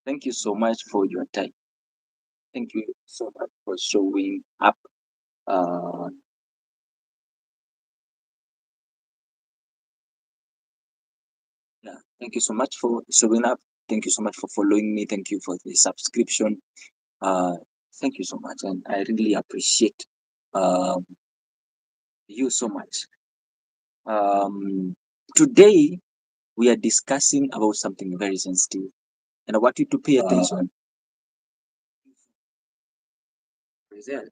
Thank you so much for your time. Thank you so much for showing up. Uh, yeah, thank you so much for showing up. Thank you so much for following me. Thank you for the subscription. Uh, Thank you so much, and I really appreciate um, you so much. Um, Today we are discussing about something very sensitive, and I want you to pay attention. Rizal,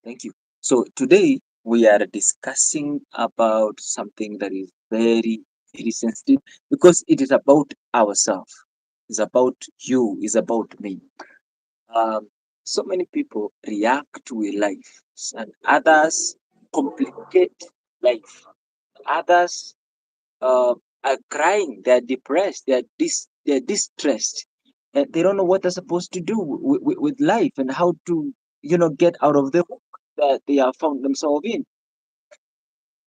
thank you. So today we are discussing about something that is very, very sensitive because it is about ourselves. It's about you. It's about me. Um, so many people react to a life, and others complicate life. Others are crying. They're depressed. They're distressed. And they don't know what they're supposed to do with life and how to get out of the hook that they have found themselves in.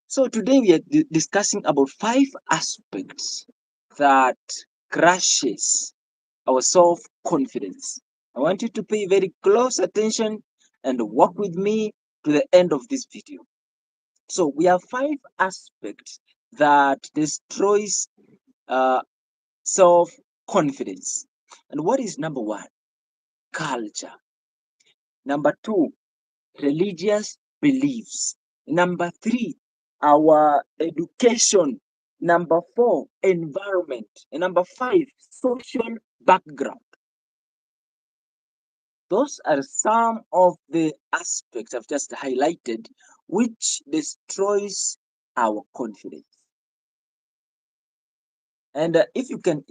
So today we are discussing about five aspects that crushes our self confidence. I want you to pay very close attention and walk with me to the end of this video. So we have five aspects that destroys uh, self confidence. And what is number one? Culture. Number two, religious beliefs. Number three, our education. Number four, environment. And number five, social background. Those are some of the aspects I've just highlighted which destroys our confidence. And if you can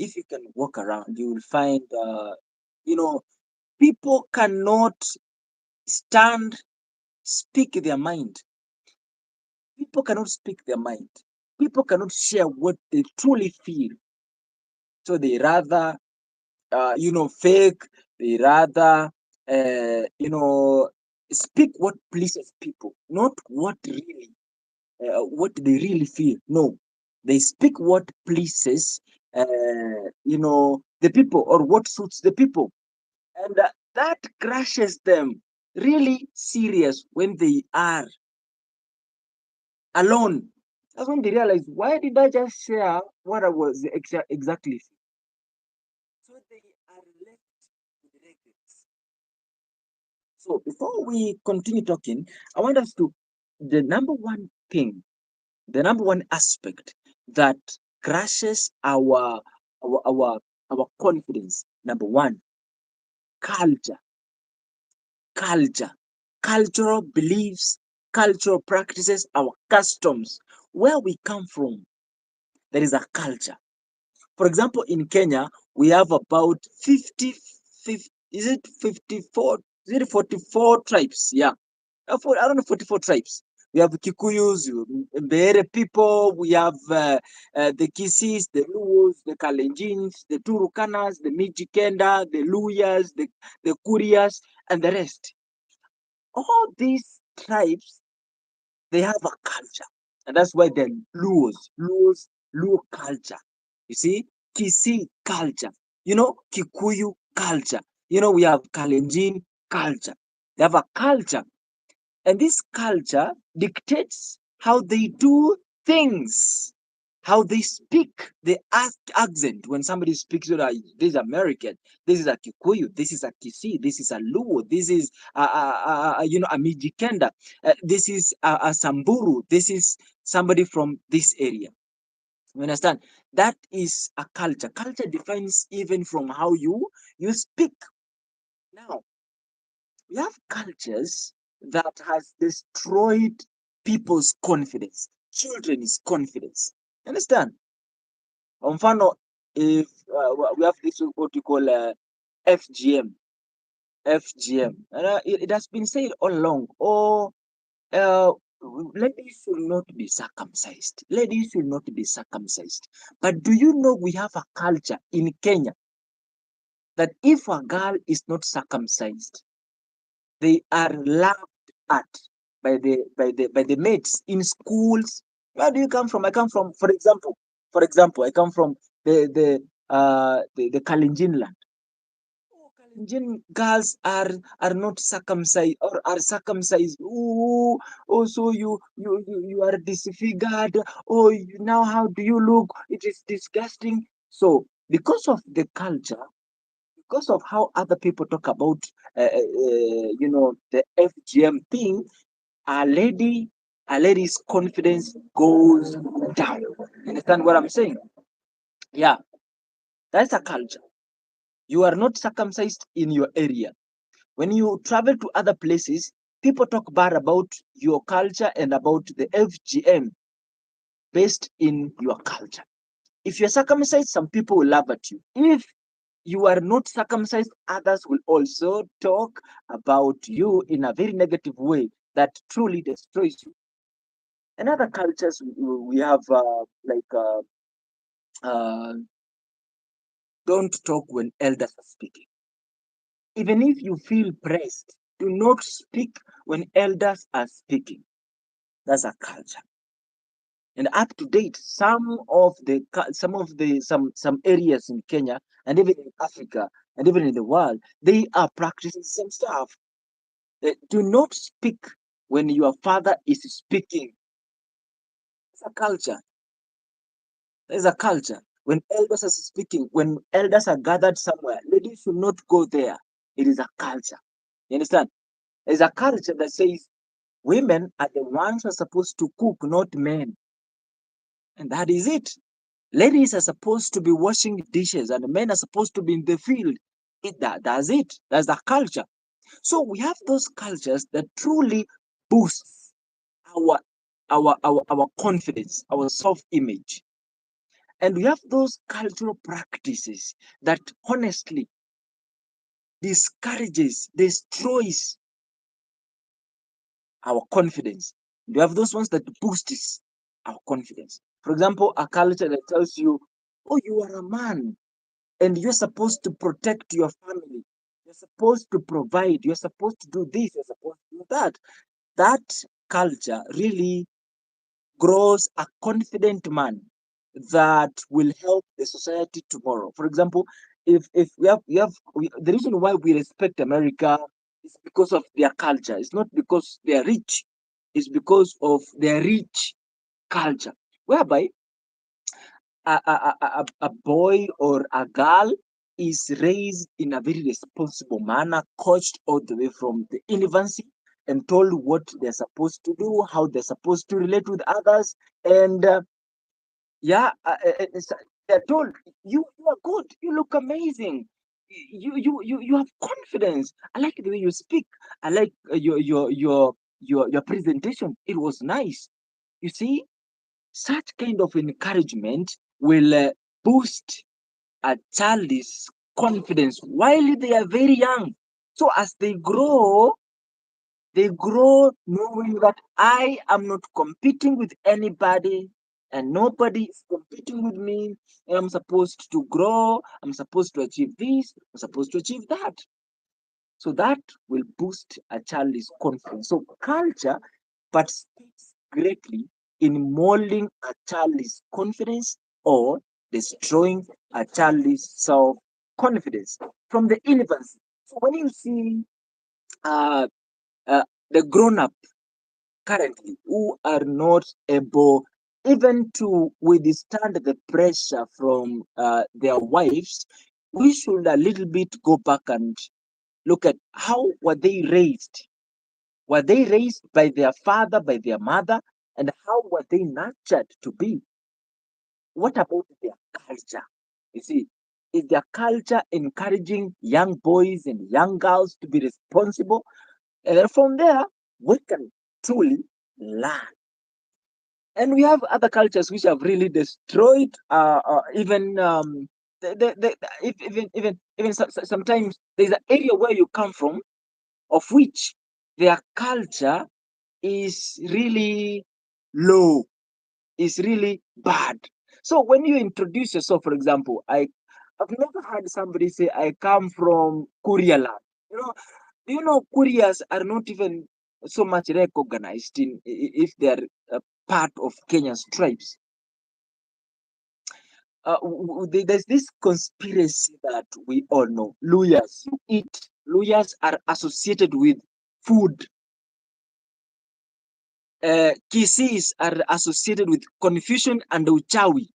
walk around, you will find you know people cannot stand speak their mind. People cannot speak their mind. People cannot share what they truly feel. So they rather fake. They rather speak what pleases people, not what they really feel. No, they speak what pleases the people or what suits the people, and that crushes them really serious when they are alone. That's when they realize, why did I just share what I was exactly feeling? So they are left with regrets. So before we continue talking, I want us to the number one thing, the number one aspect that crashes our our our confidence. Number one, culture, culture, cultural beliefs, cultural practices, our customs, where we come from. There is a culture. For example, in Kenya, we have about 50, is it 54? Is it 44 tribes? Yeah. I don't know, 44 tribes. We have Kikuyus, Mbere people, we have the Kisis, the Luos, the Kalenjins, the Turukanas, the Mijikenda, the Luyas, the Kurias, and the rest. All these tribes, they have a culture. And that's why they're Luos, Luo culture. You see, Kisi culture, Kikuyu culture, we have Kalenjin culture. They have a culture. And this culture dictates how they do things, how they speak, the accent. When somebody speaks, this is American, this is a Kikuyu, this is a Kisi, this is a Luo, this is a Mijikenda, this is a Samburu, this is somebody from this area. You understand? That is a culture. Culture defines even from how you speak. Now, we have cultures that has destroyed people's confidence, children's confidence. Understand? On mfano, if we have this what you call FGM, FGM, and it has been said all along. Oh, uh, ladies should not be circumcised. Ladies should not be circumcised. But do you know we have a culture in Kenya that if a girl is not circumcised, they are laughed at by the mates in schools. Where do you come from? I come from, for example, I come from the Kalenjin land. Oh, Kalenjin girls are not circumcised or are circumcised. Oh, so you are disfigured. Oh, now how do you look? It is disgusting. So because of the culture, because of how other people talk about, the FGM thing, a lady, a lady's confidence goes down. You understand what I'm saying? Yeah, that's a culture. You are not circumcised in your area. When you travel to other places, people talk bad about your culture and about the FGM based in your culture. If you're circumcised, some people will laugh at you. If you are not circumcised, others will also talk about you in a very negative way that truly destroys you. In other cultures, we have uh, don't talk when elders are speaking. Even if you feel pressed, do not speak when elders are speaking. That's a culture. And up to date, some areas in Kenya and even in Africa and even in the world, they are practicing the same stuff. Do not speak when your father is speaking. It's a culture. There's a culture. When elders are speaking, when elders are gathered somewhere, ladies should not go there. It is a culture. You understand? There's a culture that says women are the ones who are supposed to cook, not men. And that is it. Ladies are supposed to be washing dishes and men are supposed to be in the field. That's it. That's the culture. So we have those cultures that truly boost our our confidence, our self-image. And we have those cultural practices that honestly discourages, destroys our confidence. We have those ones that boosts our confidence. For example, a culture that tells you, oh, you are a man and you're supposed to protect your family. You're supposed to provide. You're supposed to do this. You're supposed to do that. That culture really grows a confident man that will help the society tomorrow. For example, if the reason why we respect America is because of their culture. It's not because they are rich. It's because of their rich culture, whereby a boy or a girl is raised in a very responsible manner, coached all the way from the infancy and told what they're supposed to do, how they're supposed to relate with others, and yeah, they're told you are good, you look amazing, you have confidence. I like the way you speak. I like your presentation. It was nice. You see, such kind of encouragement will boost a child's confidence while they are very young. So as they grow knowing that I am not competing with anybody and nobody is competing with me. And I'm supposed to grow. I'm supposed to achieve this. I'm supposed to achieve that. So that will boost a child's confidence. So culture participates greatly in molding a child's confidence or destroying a child's self confidence from the infancy. So when you see uh, the grown up currently who are not able even to withstand the pressure from their wives, we should a little bit go back and look at how were they raised. Were they raised by their father, by their mother, and how were they nurtured to be? What about their culture? You see, is their culture encouraging young boys and young girls to be responsible? And then from there, we can truly learn. And we have other cultures which have really destroyed even even sometimes there's an area where you come from of which their culture is really low, is really bad. So when you introduce yourself, for example, I've never heard somebody say I come from Korea land. You know, do you know Koreas are not even so much recognized if they are part of Kenya's tribes. there's this conspiracy that we all know. Lawyers, you eat. Lawyers are associated with food. Kisis are associated with confusion and uchawi.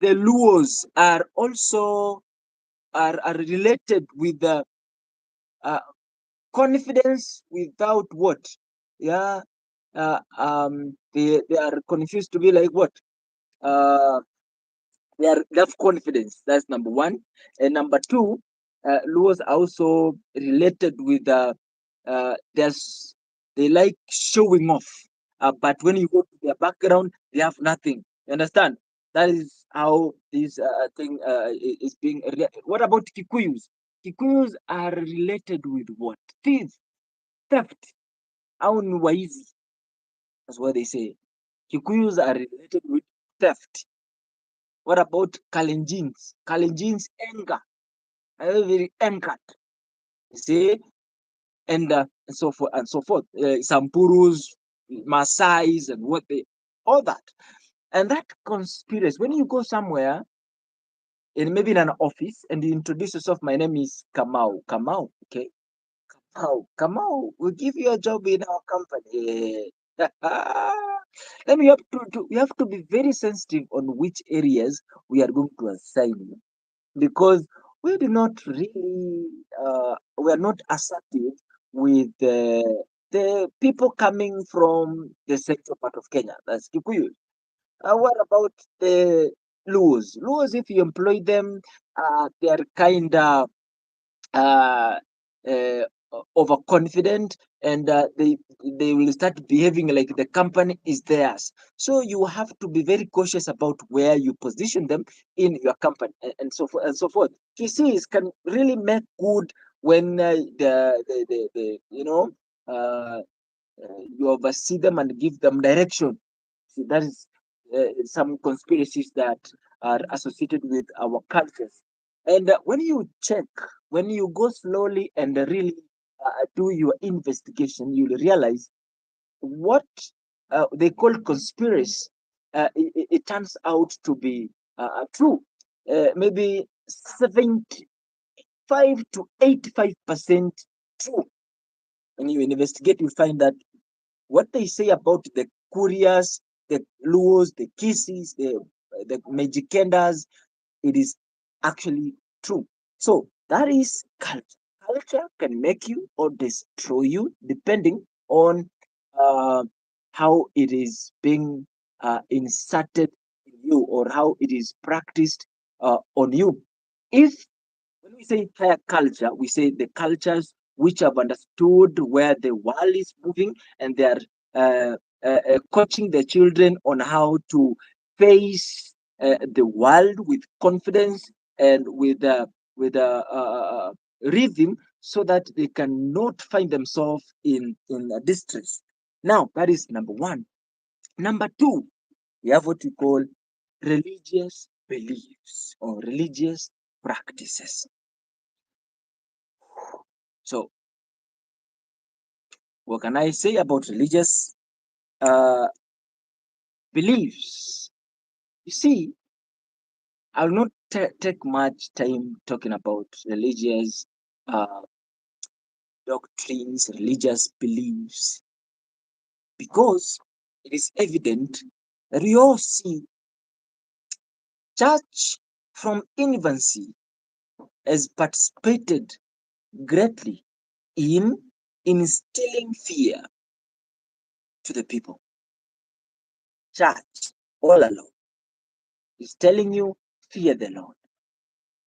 The Luos are also are related with the uh, confidence without what? Yeah, they are confused to be like what? Uh, they have confidence. That's number one. And number two, Luos are also related with there's they like showing off. But when you go to their background, they have nothing. You understand? That is how this thing is being. What about Kikuyus? Kikuyus are related with what? Thieves, theft. Au ni waizi. That's what they say. Kikuyus are related with theft. What about Kalenjins? Kalenjins anger. Are very anchored. You see, and so forth and so forth. Sampurus, Masais, and what they all that. And that conspiracy. When you go somewhere, in maybe in an office, and you introduce yourself, my name is Kamau. Kamau, okay. Kamau, we'll give you a job in our company. Then we have to be very sensitive on which areas we are going to assign you, because we do not really we are not assertive with the people coming from the central part of Kenya. That's Kikuyu. What about the Luos? Luos, if you employ them, they are kind of uh, uh, overconfident, and they will start behaving like the company is theirs. So you have to be very cautious about where you position them in your company, and so forth and so forth. QCs can really make good when the uh, you oversee them and give them direction. See, that is some conspiracies that are associated with our cultures. And when you check, when you go slowly and really do your investigation, you'll realize what they call conspiracy. It turns out to be true. Maybe 75 to 85% true. When you investigate, you find that what they say about the Kurias, the Luos, the Kisis, the Mejikendas, it is actually true. So that is culture. Culture can make you or destroy you depending on uh, how it is being inserted in you or how it is practiced on you. If when we say higher culture, we say the cultures which have understood where the world is moving, and they are coaching the children on how to face the world with confidence and with rhythm, so that they cannot find themselves in distress. Now that is number one. Number two, we have what we call religious beliefs or religious practices. So, what can I say about religious uh, beliefs? You see, I'll not take much time talking about religious uh, doctrines, religious beliefs, because it is evident that we all see church from infancy has participated greatly in instilling fear to the people. Church all along is telling you, fear the Lord.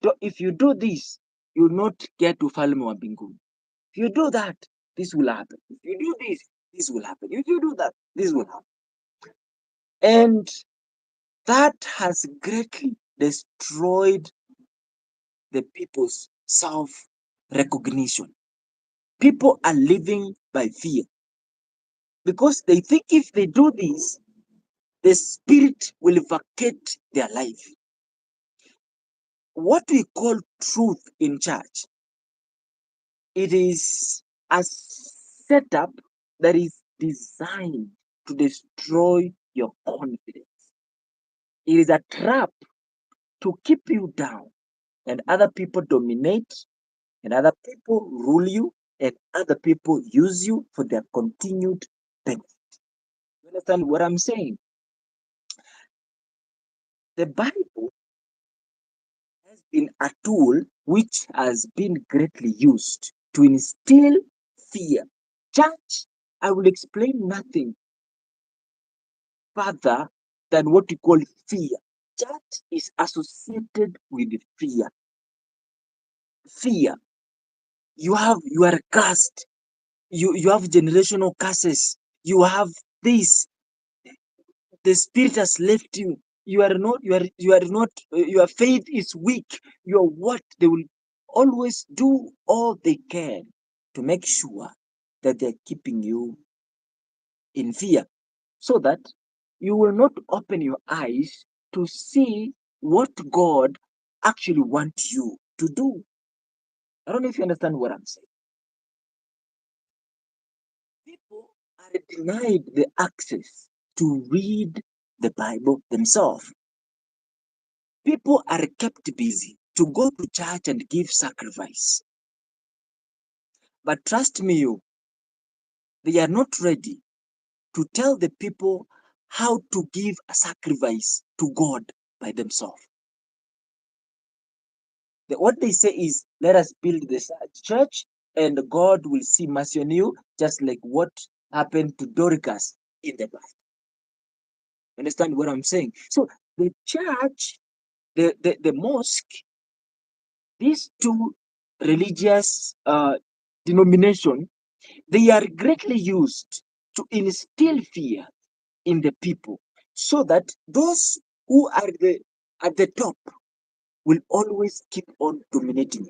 So if you do this, you'll not get to ufalme wa mbinguni. If you do that, this will happen. If you do this, this will happen. If you do that, this will happen. And that has greatly destroyed the people's self recognition. People are living by fear because they think if they do this, the spirit will vacate their life. What we call truth in church, it is a setup that is designed to destroy your confidence. It is a trap to keep you down, and other people dominate, and other people rule you, and other people use you for their continued benefit. You understand what I'm saying? The Bible has been a tool which has been greatly used to instill fear. Church, I will explain nothing further than what you call fear. Church is associated with fear. Fear. You are cursed. You have generational curses. You have this. The spirit has left you. You are not your faith is weak. You are what? They will always do all they can to make sure that they're keeping you in fear, so that you will not open your eyes to see what God actually wants you to do. I don't know if you understand what I'm saying. People are denied the access to read the Bible themselves. People are kept busy to go to church and give sacrifice. But trust me, they are not ready to tell the people how to give a sacrifice to God by themselves. What they say is, let us build the church and God will see mercy on you, just like what happened to Dorcas in the Bible. Understand what I'm saying? So the church, the mosque, these two religious denomination, they are greatly used to instill fear in the people, so that those who are at the top will always keep on dominating.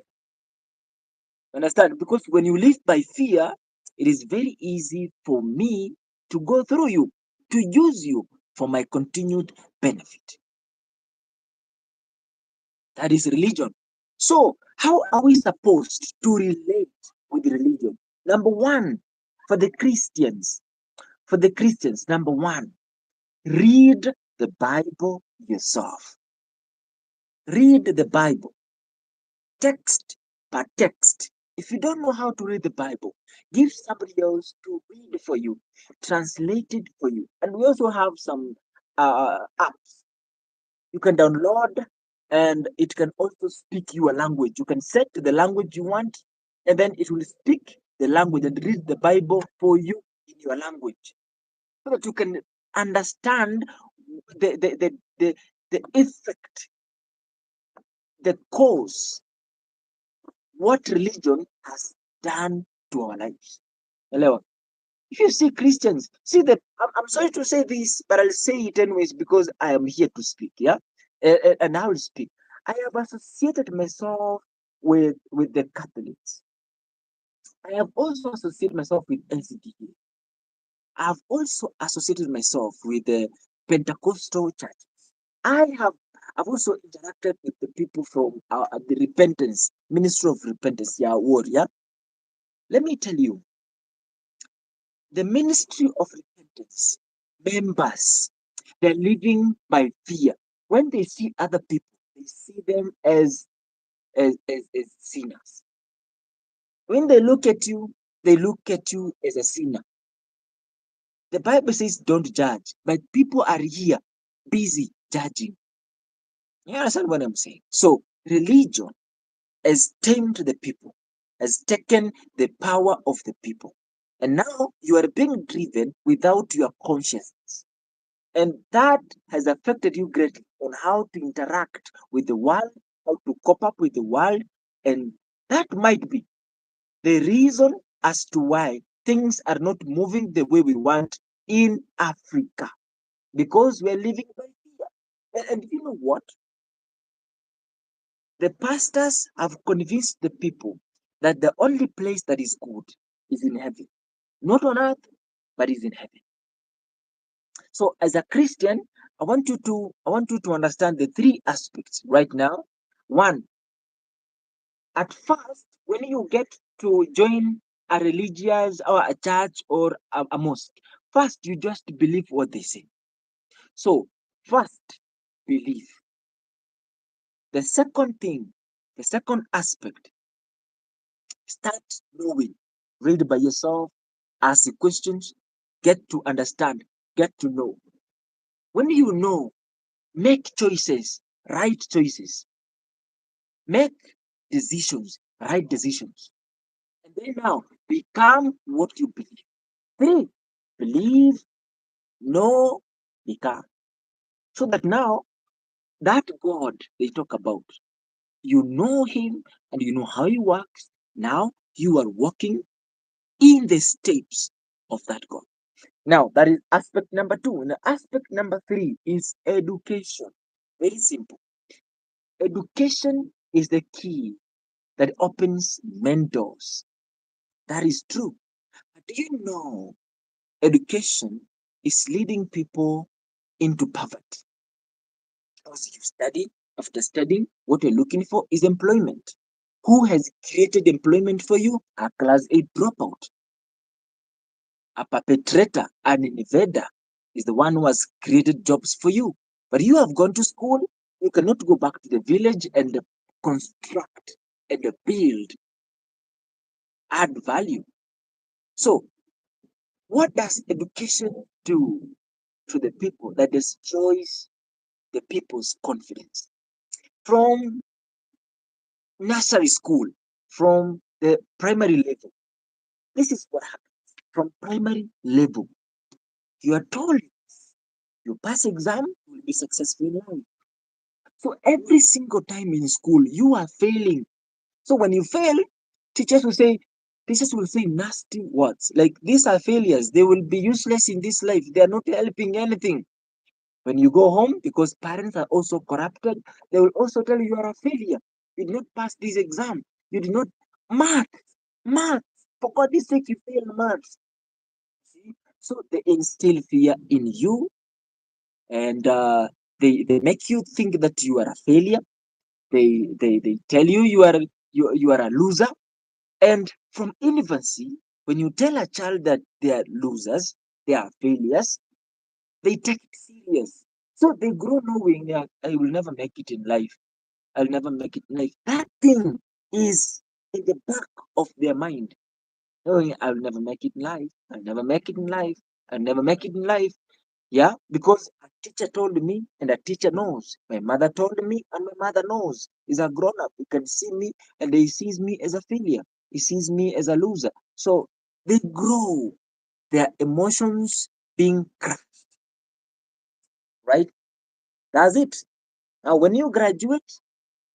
Understand? Because when you live by fear, it is very easy for me to go through you, to use you for my continued benefit. That is religion. So, how are we supposed to relate with religion? Number one, for the Christians, number one, read the Bible yourself. Read the Bible, text by text. If you don't know how to read the Bible, give somebody else to read for you, translate it for you. And we also have some apps you can download, and it can also speak your language. You can set the language you want, and then it will speak the language and read the Bible for you in your language, so that you can understand the the the the, the effect, the cause, what religion has done to our lives. Hello. If you see Christians, see that I'm sorry to say this, but I'll say it anyways because I am here to speak. Yeah, and I will speak. I have associated myself with the Catholics. I have also associated myself with NCDA. I have also associated myself with the Pentecostal church. I have I've also interacted with the people from the repentance ministry of repentance. Yeah, word. Yeah, let me tell you, the ministry of repentance members, they're living by fear. When they see other people, they see them as sinners. When they look at you, they look at you as a sinner. The Bible says don't judge, but people are here busy judging. You understand what I'm saying? So religion has tamed the people, has taken the power of the people. And now you are being driven without your consciousness. And that has affected you greatly on how to interact with the world, how to cope up with the world. And that might be the reason as to why things are not moving the way we want in Africa, because we're living by fear. And you know what? The pastors have convinced the people that the only place that is good is in heaven, not on earth, but is in heaven. So as a Christian, I want you to understand the three aspects right now. One, at first, when you get to join a religious or a church or a mosque, first you just believe what they say. So first, belief. The second thing, the second aspect, start knowing. Read by yourself, ask questions, get to understand, get to know. When you know, make choices, right choices, make decisions, right decisions. And then now become what you believe. Three, believe, know, become. So that now that God they talk about, you know him and you know how he works. Now you are walking in the steps of that God. Now that is aspect number two. And aspect number three is education. Very simple. Education is the key that opens many doors. That is true. But do you know education is leading people into poverty? Because you study, after studying, what you're looking for is employment. Who has created employment for you? A class 8 dropout. A perpetrator, an invader is the one who has created jobs for you. But you have gone to school, you cannot go back to the village and construct and build, add value. So, what does education do to the people that destroys the people's confidence? From nursery school, from the primary level, this is what happens. From primary level, you are told you pass exam, you will be successful in life. So every single time in school, you are failing. So when you fail, teachers will say, teachers will say nasty words like these are failures. They will be useless in this life. They are not helping anything. When you go home, because parents are also corrupted, they will also tell you are a failure. You did not pass this exam. You did not math, math. For God's sake, you fail maths. See? So they instill fear in you, and they make you think that you are a failure. They tell you you are a loser. And from infancy, when you tell a child that they are losers, they are failures, they take it serious. So they grow knowing that I will never make it in life. I'll never make it in life. That thing is in the back of their mind. Knowing I'll never make it in life. I'll never make it in life. I'll never make it in life. Yeah, because a teacher told me and a teacher knows. My mother told me and my mother knows. Is a grown up. He can see me and he sees me as a failure. He sees me as a loser. So they grow their emotions being crushed, right? That's it. Now, when you graduate,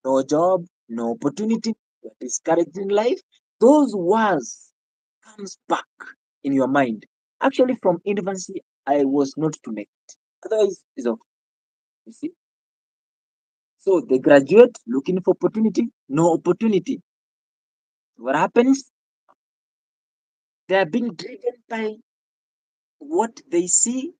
no job, no opportunity, you're discouraged in life, those words comes back in your mind. Actually, from infancy, I was not to make it. Otherwise, it's okay. You see? So they graduate looking for opportunity, no opportunity. What happens? They are being driven by what they see,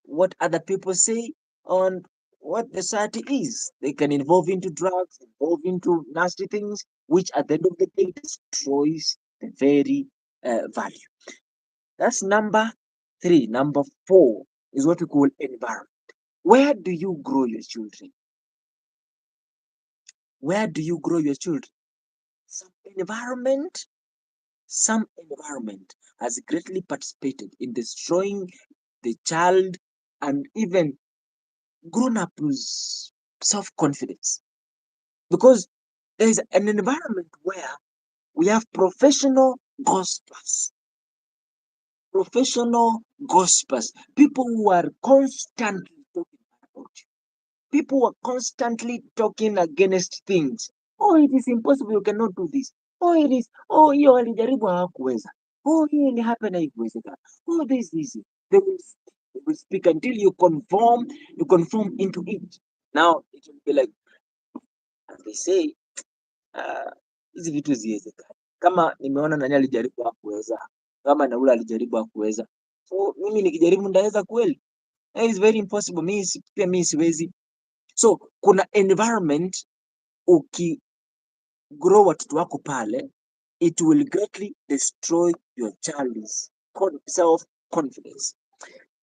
what other people say, on what the society is. They can involve into drugs, involve into nasty things, which at the end of the day destroys the very value. That's number three. Number four is what we call environment. Where do you grow your children? Where do you grow your children? Some environment, some environment has greatly participated in destroying the child and even grown up's self confidence. Because there is an environment where we have professional gossipers, people who are constantly talking about you, people who are constantly talking against things. Oh, it is impossible, you cannot do this. Oh, it is, oh, hiyo alijaribu hakuweza. Oh, hii ilihappened haikuwezekana. Oh, this. They will speak until you conform into it. Now it will be like, as they say, hizi vitu ziwezekana. Kama nimeona nani alijaribu hakuweza, kama na ule alijaribu hakuweza, so mimi nikijaribu ndaweza kweli? That is very impossible. Pia mimi siwezi. So kuna environment, ukigrow watoto wako pale, it will greatly destroy your child's self confidence.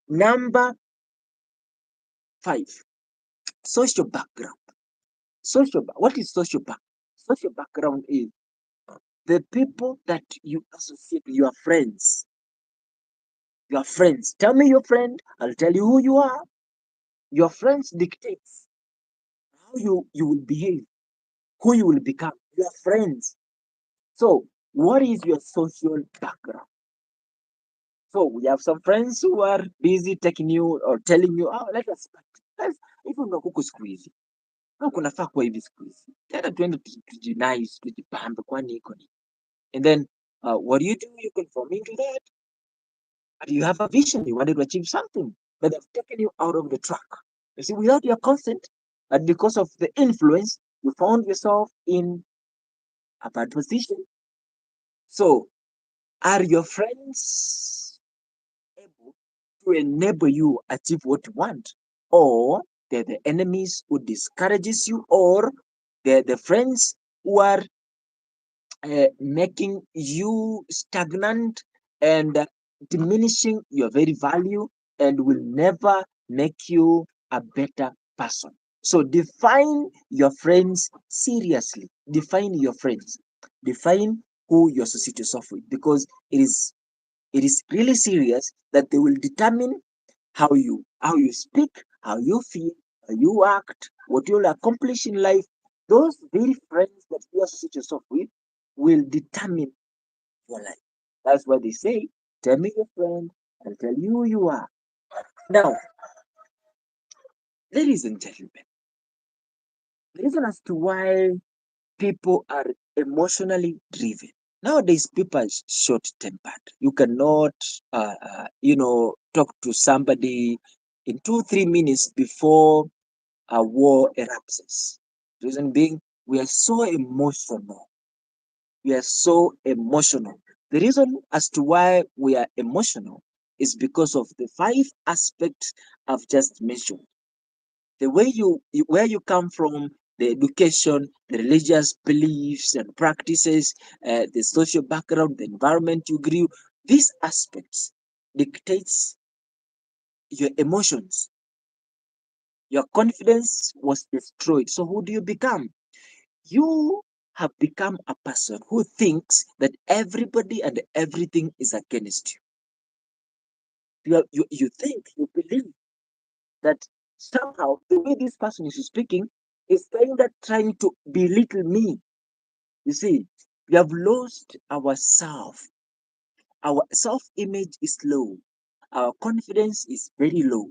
Number 5, Social background. What is social background? Social background is the people that you associate with, your friends. Your friends. Tell me your friend, I'll tell you who you are. Your friends dictates how you will behave, who you will become. Your friends. So, what is your social background? So we have some friends who are busy taking you or telling you, oh, let us party. Let's hivyo ndo kuku siku hizi. Au kunafaa kuwa hivi siku hizi. Tena tuende tujinais, tujipambe kwani iko nini? And then what do? You conform into that. But you have a vision, you wanted to achieve something, but they've taken you out of the track. You see, without your consent, and because of the influence, you found yourself in a bad position. So, are your friends able to enable you achieve what you want, or they're the enemies who discourages you, or they're the friends who are making you stagnant and diminishing your very value and will never make you a better person. So define your friends seriously. Define your friends. Define who you associate yourself with, because it is really serious that they will determine how you speak, how you feel, how you act, what you'll accomplish in life. Those very friends that you associate yourself with will determine your life. That's why they say, tell me your friend, I'll tell you who you are. Now, ladies and gentlemen, the reason as to why people are emotionally driven. Nowadays, people are short tempered. You cannot, talk to somebody in 2, 3 minutes before a war erupts. Reason being, we are so emotional. We are so emotional. The reason as to why we are emotional is because of the five aspects I've just mentioned. The way where you come from, the education, the religious beliefs and practices, the social background, the environment you grew, these aspects dictates your emotions. Your confidence was destroyed. So who do you become? You have become a person who thinks that everybody and everything is against you. You think, you believe that somehow the way this person is speaking is trying to belittle me. You see, we have lost our self. Our self-image is low. Our confidence is very low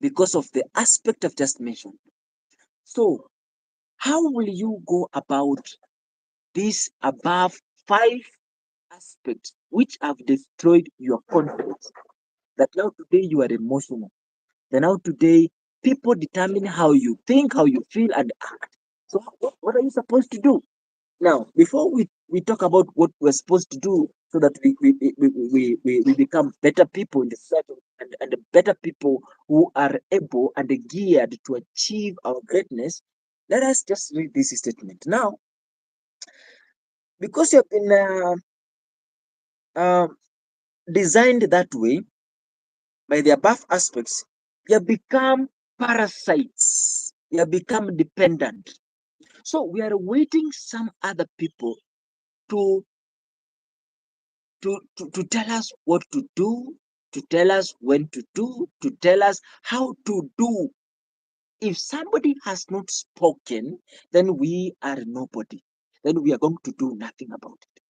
because of the aspect I've just mentioned. So, how will you go about these above five aspects which have destroyed your confidence? That now today you are emotional. That now today people determine how you think, how you feel, and act. So, what are you supposed to do? Now, before we talk about what we're supposed to do so that we become better people in the society and better people who are able and geared to achieve our greatness, let us just read this statement. Now, because you have been uh, designed that way by the above aspects, you have become parasites, you have become dependent. So we are waiting some other people to to tell us what to do, to tell us when to do, to tell us how to do. If somebody has not spoken, then we are nobody. Then we are going to do nothing about it.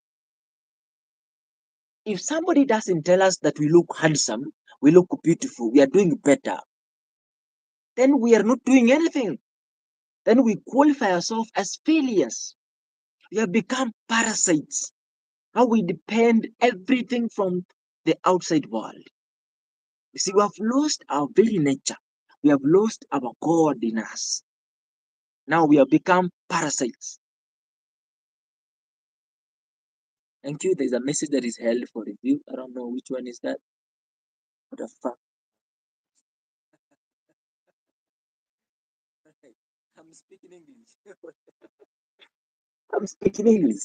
If somebody doesn't tell us that we look handsome, we look beautiful, we are doing better, then we are not doing anything. Then we qualify ourselves as failures. We have become parasites. How we depend everything from the outside world. You see, we have lost our very nature. We have lost our God in us. Now we have become parasites. Thank you. There's a message that is held for review. I don't know which one is that. What the fuck? I'm speaking English. I'm speaking English.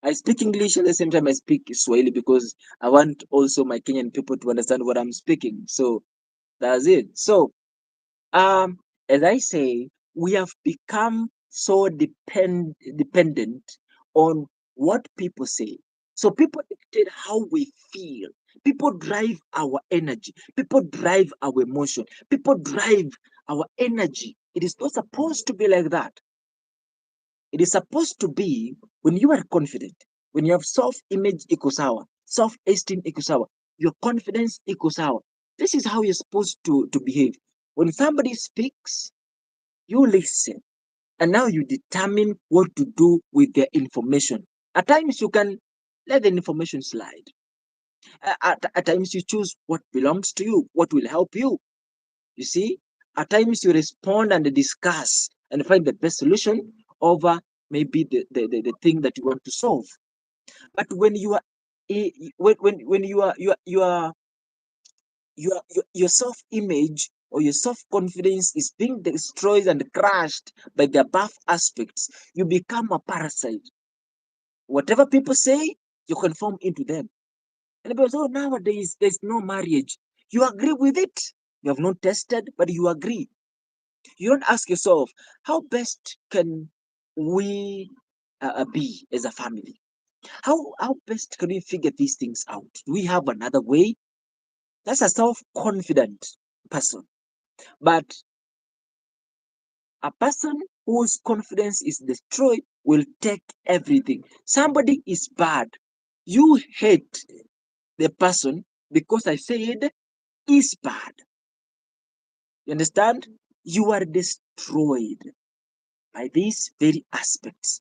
I speak English at the same time I speak Swahili because I want also my Kenyan people to understand what I'm speaking. So that's it. So Um, as I say, we have become so dependent on what people say. So people dictate how we feel. People drive our energy. People drive our emotion. People drive our energy. It is not supposed to be like that. It is supposed to be when you are confident, when you have self-image equals our, self-esteem equals our, your confidence equals our. This is how you're supposed to behave. When somebody speaks, you listen, and now you determine what to do with their information. At times you can let the information slide. At times you choose what belongs to you, what will help you. You see, at times you respond and discuss and find the best solution over maybe the thing that you want to solve. But when you are when your self-image or your self-confidence is being destroyed and crushed by the above aspects, you become a parasite. Whatever people say, you conform into them. And people say, oh, nowadays there's no marriage. You agree with it. You have not tested, but you agree. You don't ask yourself, how best can we be as a family? How best can we figure these things out? Do we have another way? That's a self-confident person. But a person whose confidence is destroyed will take everything. Somebody is bad. You hate the person because I said is bad. You understand? You are destroyed by these very aspects.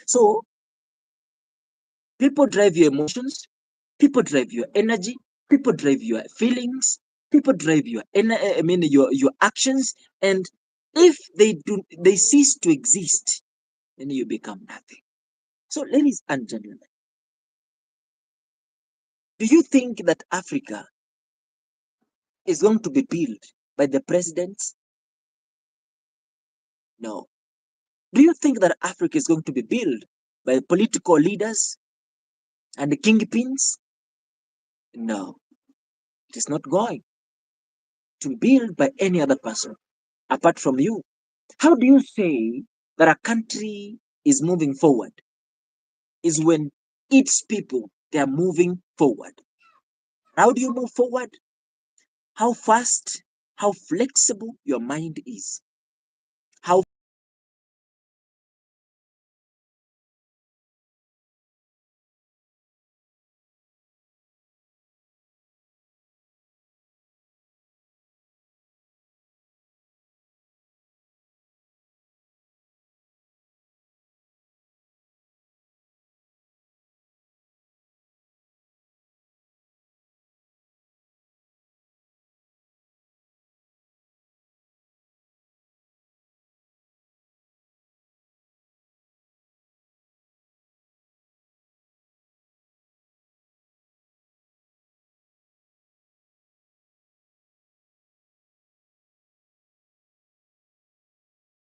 So people drive your emotions, people drive your energy, people drive your feelings, people drive your actions, and if they cease to exist, then you become nothing. So, ladies and gentlemen, do you think that Africa is going to be built by the presidents? No. Do you think that Africa is going to be built by political leaders and the kingpins? No, it is not going to be built by any other person apart from you. How do you say that a country is moving forward? Is when its people they are moving forward. How do you move forward? How fast, how flexible your mind is. How